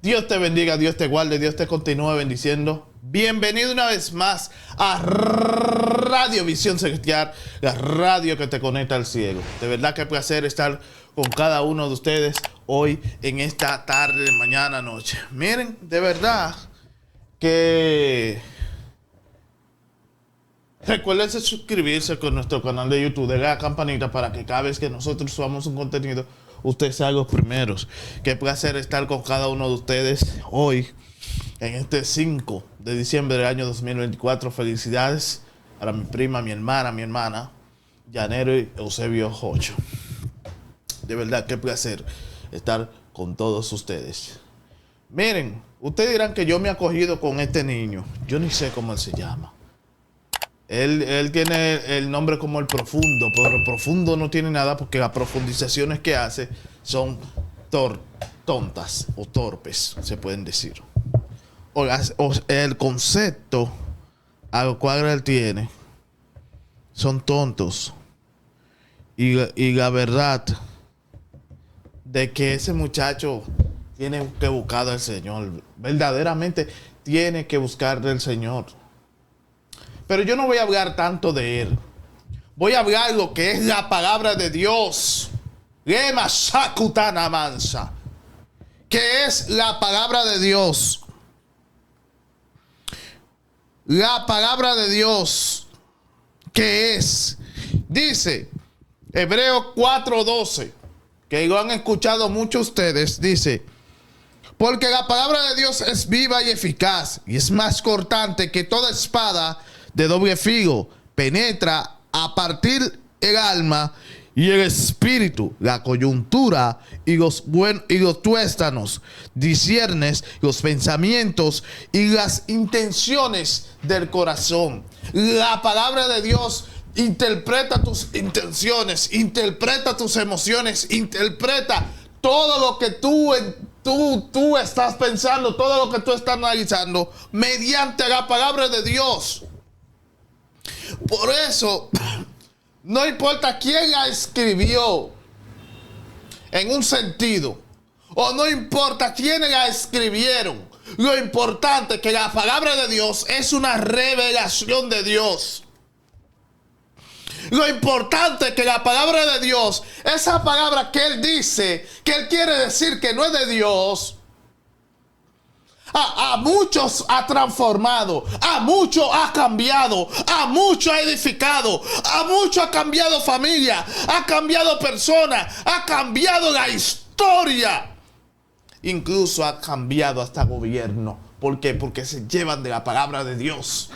Dios te bendiga, Dios te guarde, Dios te continúe bendiciendo. Bienvenido una vez más a Radio Visión Celestial, la radio que te conecta al cielo. De verdad que placer estar con cada uno de ustedes hoy en esta tarde, mañana, noche. Miren, de verdad que recuerden suscribirse con nuestro canal de YouTube, de la campanita para que cada vez que nosotros subamos un contenido, ustedes sean los primeros. Qué placer estar con cada uno de ustedes hoy en este 5 de diciembre del año 2024. Felicidades para mi prima, mi hermana, Llanero y Eusebio Jocho. De verdad, qué placer estar con todos ustedes. Miren, ustedes dirán que yo me he acogido con este niño. Yo ni sé cómo él se llama. Él tiene el nombre como el Profundo, pero el Profundo no tiene nada porque las profundizaciones que hace son tontas o torpes, se pueden decir. O el concepto a lo cual él tiene son tontos. Y la verdad de que ese muchacho tiene que buscar al Señor. Verdaderamente tiene que buscar del Señor. Pero yo no voy a hablar tanto de él. Voy a hablar lo que es la palabra de Dios. Lema Shakutana Mansa. Que es la palabra de Dios. La palabra de Dios. Que es. Dice Hebreos 4:12. Que lo han escuchado muchos ustedes. Dice. Porque la palabra de Dios es viva y eficaz. Y es más cortante que toda espada de doble filo, penetra a partir el alma y el espíritu, la coyuntura y los tuéstanos, disciernes los pensamientos y las intenciones del corazón. La palabra de Dios interpreta tus intenciones, interpreta tus emociones, interpreta todo lo que tú estás pensando, todo lo que tú estás analizando mediante la palabra de Dios. Por eso, no importa quién la escribió en un sentido, o no importa quiénes la escribieron, lo importante es que la palabra de Dios es una revelación de Dios. Lo importante es que la palabra de Dios, esa palabra que Él dice, que Él quiere decir que no es de Dios, a muchos ha transformado, a muchos ha cambiado, a muchos ha edificado, a muchos ha cambiado familia, ha cambiado personas, ha cambiado la historia. Incluso ha cambiado hasta gobierno. ¿Por qué? Porque se llevan de la palabra de Dios.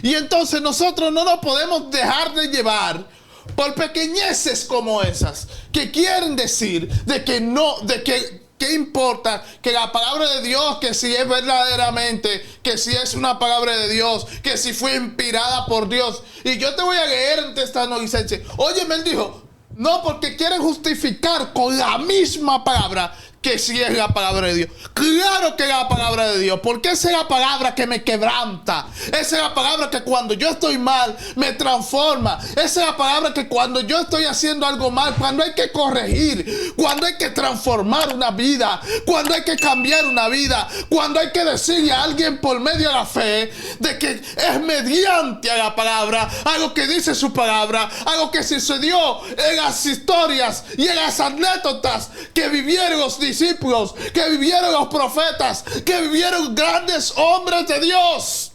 Y entonces nosotros no nos podemos dejar de llevar por pequeñeces como esas, que quieren decir de que no, de que ¿qué importa? Que la palabra de Dios, que si es verdaderamente, que si es una palabra de Dios, que si fue inspirada por Dios. Y yo te voy a leer en Tesalonicenses. Oye, me dijo, no, porque quieren justificar con la misma palabra que si es la palabra de Dios. Claro que es la palabra de Dios, porque esa es la palabra que me quebranta. Esa es la palabra que cuando yo estoy mal me transforma. Esa es la palabra que cuando yo estoy haciendo algo mal, cuando hay que corregir, cuando hay que transformar una vida, cuando hay que cambiar una vida, cuando hay que decirle a alguien por medio de la fe de que es mediante a la palabra, algo que dice su palabra, algo que sucedió en las historias y en las anécdotas que vivieron los discípulos, que vivieron los profetas, que vivieron grandes hombres de Dios.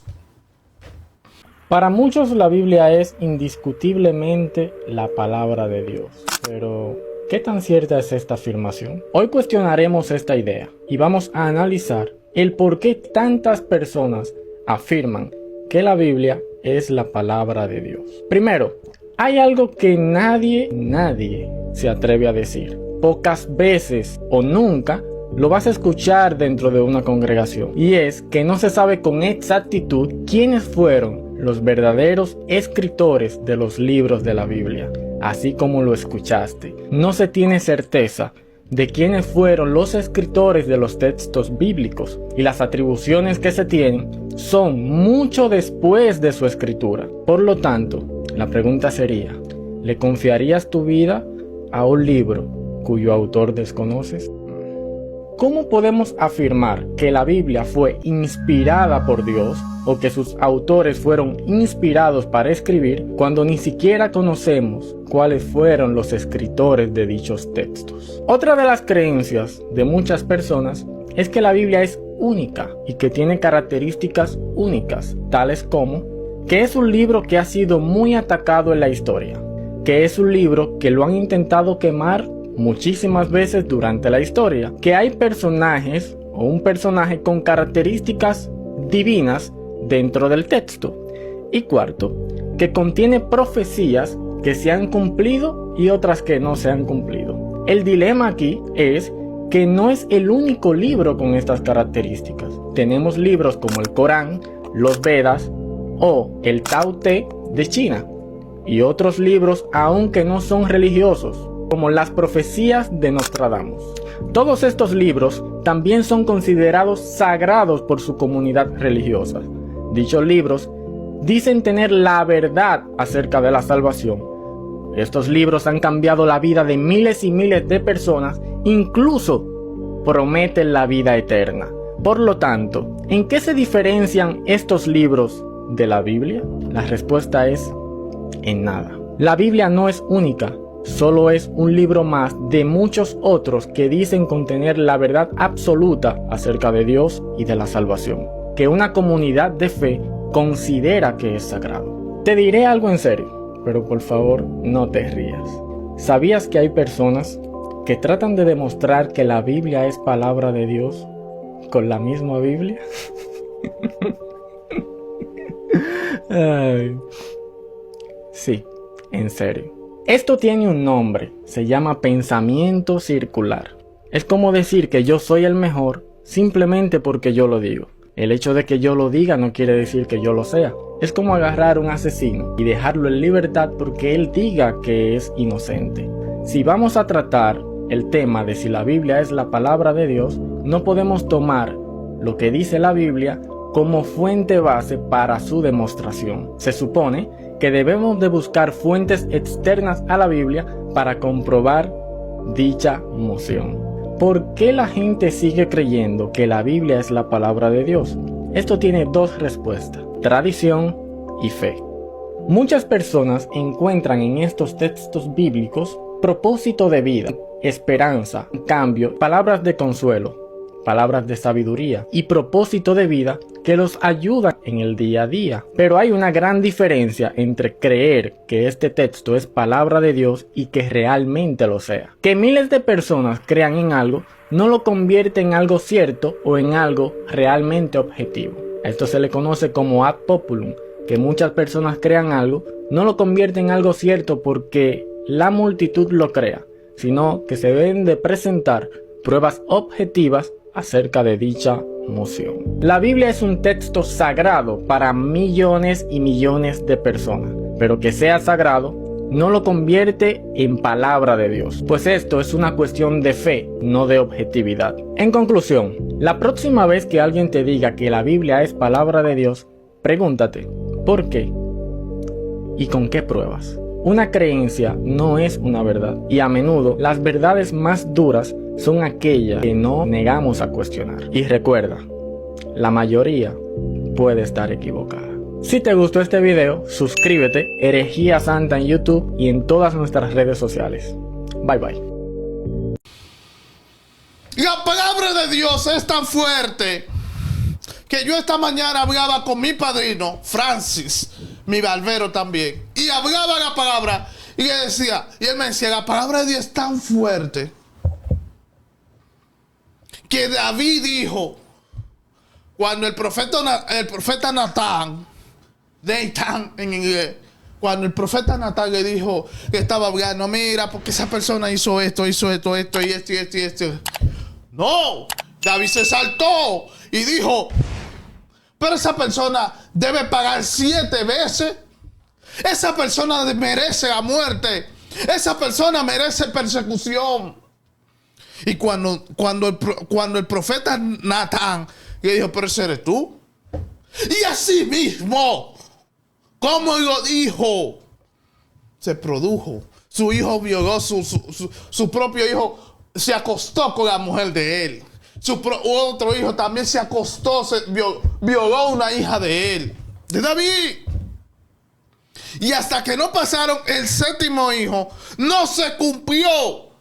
Para muchos la Biblia es indiscutiblemente la palabra de Dios. Pero, ¿qué tan cierta es esta afirmación? Hoy cuestionaremos esta idea y vamos a analizar el por qué tantas personas afirman que la Biblia es la palabra de Dios. Primero, hay algo que nadie se atreve a decir. Pocas veces o nunca lo vas a escuchar dentro de una congregación, y es que no se sabe con exactitud quiénes fueron los verdaderos escritores de los libros de la Biblia. Así como lo escuchaste, no se tiene certeza de quiénes fueron los escritores de los textos bíblicos, y las atribuciones que se tienen son mucho después de su escritura. Por lo tanto, la pregunta sería, ¿le confiarías tu vida a un libro cuyo autor desconoces? ¿cómo podemos afirmar que la Biblia fue inspirada por Dios o que sus autores fueron inspirados para escribir cuando ni siquiera conocemos cuáles fueron los escritores de dichos textos? Otra de las creencias de muchas personas es que la Biblia es única y que tiene características únicas, tales como que es un libro que ha sido muy atacado en la historia, que es un libro que lo han intentado quemar muchísimas veces durante la historia, que hay personajes o un personaje con características divinas dentro del texto, y cuarto, que contiene profecías que se han cumplido y otras que no se han cumplido. El dilema aquí es que no es el único libro con estas características. Tenemos libros como el Corán, los Vedas o el Tao Te de China, y otros libros aunque no son religiosos, como las profecías de Nostradamus. Todos estos libros también son considerados sagrados por su comunidad religiosa. Dichos libros dicen tener la verdad acerca de la salvación. Estos libros han cambiado la vida de miles y miles de personas, incluso prometen la vida eterna. Por lo tanto, ¿en qué se diferencian estos libros de la Biblia? La respuesta es en nada. La Biblia no es única, solo es un libro más de muchos otros que dicen contener la verdad absoluta acerca de Dios y de la salvación, que una comunidad de fe considera que es sagrado. Te diré algo en serio, pero por favor no te rías. ¿Sabías que hay personas que tratan de demostrar que la Biblia es palabra de Dios con la misma Biblia? Ay. Sí, en serio. Esto tiene un nombre, se llama pensamiento circular. Es como decir que yo soy el mejor simplemente porque yo lo digo. El hecho de que yo lo diga no quiere decir que yo lo sea. Es como agarrar a un asesino y dejarlo en libertad porque él diga que es inocente. Si vamos a tratar el tema de si la Biblia es la palabra de Dios, no podemos tomar lo que dice la Biblia como fuente base para su demostración. Se supone que debemos de buscar fuentes externas a la Biblia para comprobar dicha moción. ¿Por qué la gente sigue creyendo que la Biblia es la palabra de Dios? Esto tiene dos respuestas: tradición y fe. Muchas personas encuentran en estos textos bíblicos propósito de vida, esperanza, cambio, palabras de consuelo, palabras de sabiduría y propósito de vida que los ayudan en el día a día. Pero hay una gran diferencia entre creer que este texto es palabra de Dios y que realmente lo sea. Que miles de personas crean en algo no lo convierte en algo cierto o en algo realmente objetivo. A esto se le conoce como ad populum, que muchas personas crean algo, no lo convierte en algo cierto porque la multitud lo crea, sino que se deben de presentar pruebas objetivas acerca de dicha moción. La Biblia es un texto sagrado para millones y millones de personas, pero que sea sagrado no lo convierte en palabra de Dios, pues esto es una cuestión de fe, no de objetividad. En conclusión, la próxima vez que alguien te diga que la Biblia es palabra de Dios, pregúntate, ¿por qué? ¿Y con qué pruebas? Una creencia no es una verdad, y a menudo las verdades más duras son aquellas que no negamos a cuestionar. Y recuerda, la mayoría puede estar equivocada. Si te gustó este video, suscríbete, Herejía Santa en YouTube y en todas nuestras redes sociales. Bye bye. La palabra de Dios es tan fuerte que yo esta mañana hablaba con mi padrino, Francis, mi barbero también, y hablaba la palabra y le decía, y él me decía, la palabra de Dios es tan fuerte que David dijo, cuando el profeta Natán en inglés, cuando el profeta Natán le dijo que estaba hablando, mira, porque esa persona hizo esto, y esto. No, David se saltó y dijo, pero esa persona debe pagar 7 veces. Esa persona merece la muerte. Esa persona merece persecución. Y cuando el profeta Natán le dijo, pero ese eres tú. Y así mismo, como lo dijo, se produjo. Su hijo violó, su propio hijo se acostó con la mujer de él. otro hijo también se acostó, violó a una hija de él, de David. Y hasta que no pasaron el séptimo hijo, no se cumplió.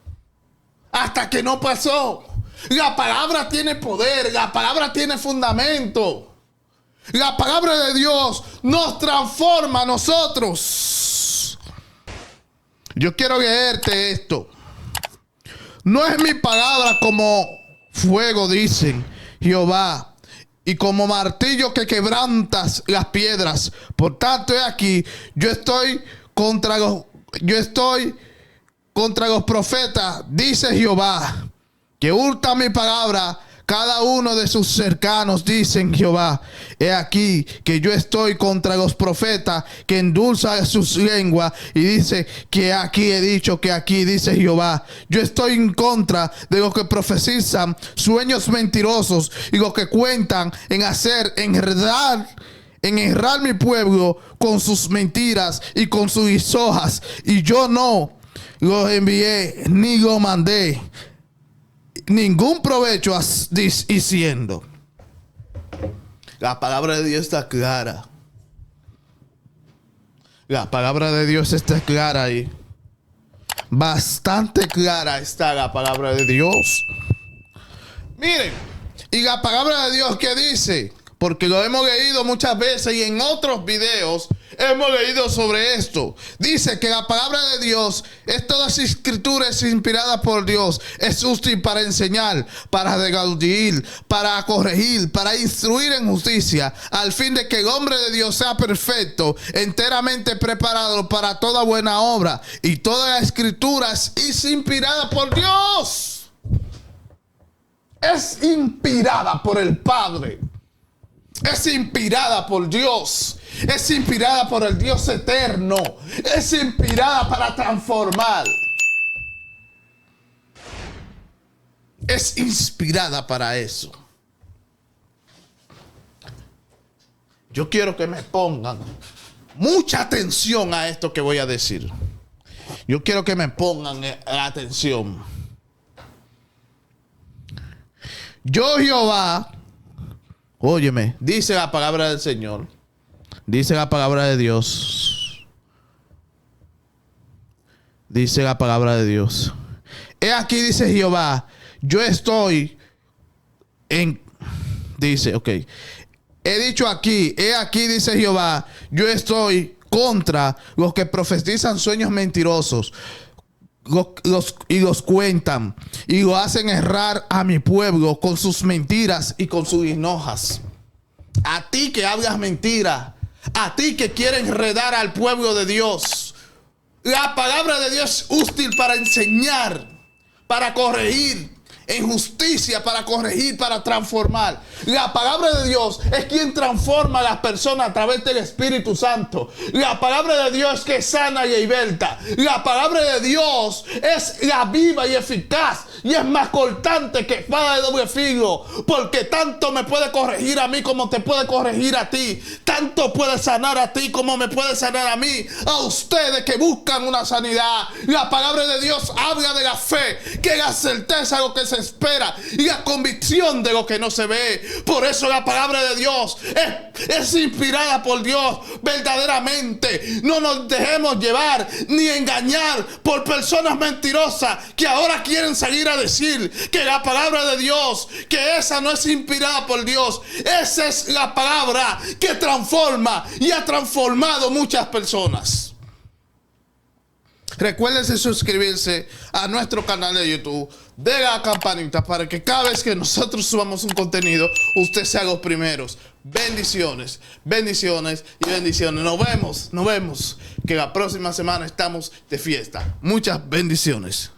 Hasta que no pasó. La palabra tiene poder, la palabra tiene fundamento. La palabra de Dios nos transforma a nosotros. Yo quiero leerte esto. No es mi palabra como fuego, dicen Jehová, y como martillo que quebrantas las piedras. Por tanto, he aquí, yo estoy contra los profetas, dice Jehová, que hurtan mi palabra cada uno de sus cercanos, dicen Jehová. He aquí que yo estoy contra los profetas que endulzan sus lenguas, y dice que aquí he dicho, que aquí dice Jehová. Yo estoy en contra de los que profetizan sueños mentirosos y los que cuentan en enredar mi pueblo con sus mentiras y con sus lisonjas. Y yo no los envié ni los mandé ningún provecho diciendo. La palabra de Dios está clara. La palabra de Dios está clara ahí. Bastante clara está la palabra de Dios. Miren, y la palabra de Dios, ¿qué dice? Porque lo hemos leído muchas veces y en otros videos hemos leído sobre esto. Dice que la palabra de Dios es toda escritura, es inspirada por Dios. Es útil para enseñar, para redarguir, para corregir, para instruir en justicia, al fin de que el hombre de Dios sea perfecto, enteramente preparado para toda buena obra. Y toda la escritura es inspirada por Dios. Es inspirada por el Padre. Es inspirada por Dios. Es inspirada por el Dios eterno. Es inspirada para transformar. Es inspirada para eso. Yo quiero que me pongan mucha atención a esto que voy a decir. Yo quiero que me pongan la atención. Yo, Jehová, óyeme, dice la palabra del Señor, dice la palabra de Dios, dice la palabra de Dios. He aquí, dice Jehová, yo estoy dice, ok, he dicho aquí, he aquí, dice Jehová, yo estoy contra los que profetizan sueños mentirosos, y los cuentan y lo hacen errar a mi pueblo con sus mentiras y con sus enojas. A ti que hablas mentira, a ti que quieres enredar al pueblo de Dios, la palabra de Dios es útil para enseñar, para corregir en justicia, para corregir, para transformar. La palabra de Dios es quien transforma a las personas a través del Espíritu Santo. La palabra de Dios es que sana y liberta. La palabra de Dios es la viva y eficaz y es más cortante que espada de doble filo, porque tanto me puede corregir a mí como te puede corregir a ti. Tanto puede sanar a ti como me puede sanar a mí. A ustedes que buscan una sanidad, la palabra de Dios habla de la fe, que es la certeza de lo que se espera y la convicción de lo que no se ve. Por eso la palabra de Dios es inspirada por Dios verdaderamente. No nos dejemos llevar ni engañar por personas mentirosas que ahora quieren salir a decir que la palabra de Dios, que esa no es inspirada por Dios. Esa es la palabra que transforma y ha transformado muchas personas. Recuérdense suscribirse a nuestro canal de YouTube, de la campanita, para que cada vez que nosotros subamos un contenido, usted sea los primeros. Bendiciones, bendiciones y bendiciones. Nos vemos, que la próxima semana estamos de fiesta. Muchas bendiciones.